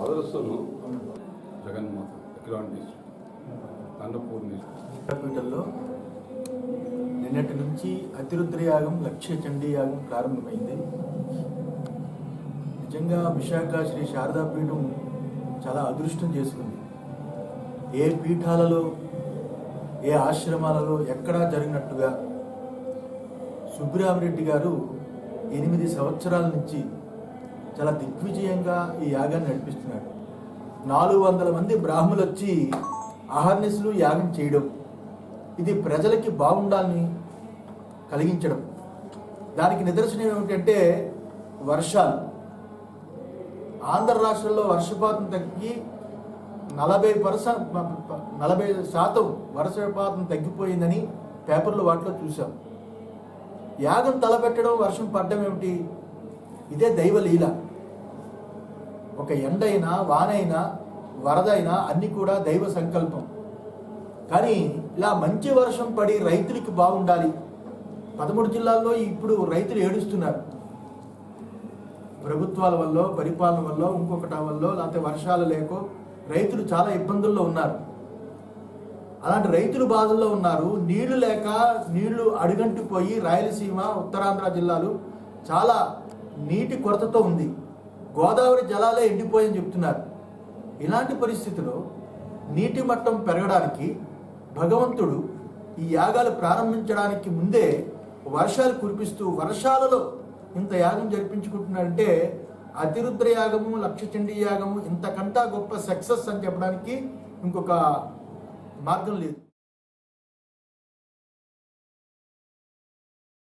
అదృష్టము జగన్మాత అఖిలాంటి అన్నపూర్ణేశ్వరిలో నిన్నటి నుంచి అతిరుద్రయాగం లక్ష్య చండీ యాగం ప్రారంభమైంది. నిజంగా విశాఖ శ్రీ శారదాపీఠం చాలా అదృష్టం చేసుకుంది. ఏ పీఠాలలో ఏ ఆశ్రమాలలో ఎక్కడా జరిగినట్టుగా సుబ్బిరామిరెడ్డి గారు 8 సంవత్సరాల నుంచి చాలా దిగ్విజయంగా ఈ యాగాన్ని నడిపిస్తున్నాడు. 400 మంది బ్రాహ్మణులు వచ్చి అహర్నిశలు యాగం చేయడం, ఇది ప్రజలకి బాగుండాలని కలిగించడం. దానికి నిదర్శనం ఏమిటంటే వర్షాలు. ఆంధ్ర రాష్ట్రంలో వర్షపాతం తగ్గి 40% వర్షపాతం తగ్గిపోయిందని పేపర్లు వాటిలో చూసాం. యాగం తలపెట్టడం, వర్షం పడ్డం ఏమిటి? ఇదే దైవలీల. ఒక ఎండైనా వానైనా వరదైనా అన్నీ కూడా దైవ సంకల్పం. కానీ ఇలా మంచి వర్షం పడి రైతులకి బాగుండాలి. 13 జిల్లాల్లో ఇప్పుడు రైతులు ఏడుస్తున్నారు. ప్రభుత్వాల వల్ల, పరిపాలన వల్ల, ఇంకొకటి వల్ల, లేకపోతే వర్షాలు లేకో రైతులు చాలా ఇబ్బందుల్లో ఉన్నారు. అలాంటి రైతులు బాధల్లో ఉన్నారు. నీళ్లు లేక నీళ్లు అడుగంటిపోయి రాయలసీమ, ఉత్తరాంధ్ర జిల్లాలు చాలా నీటి కొరతతో ఉంది. గోదావరి జలాలే ఎండిపోయని చెప్తున్నారు. ఇలాంటి పరిస్థితుల్లో నీటి మట్టం పెరగడానికి భగవంతుడు ఈ యాగాలు ప్రారంభించడానికి ముందే వర్షాలు కురిపిస్తూ వర్షాలలో ఇంత యాగం జరిపించుకుంటున్నారంటే అతిరుద్ర యాగము, లక్ష్య చండీ యాగము ఇంతకంటా గొప్ప సక్సెస్ అని చెప్పడానికి ఇంకొక మార్గం లేదు.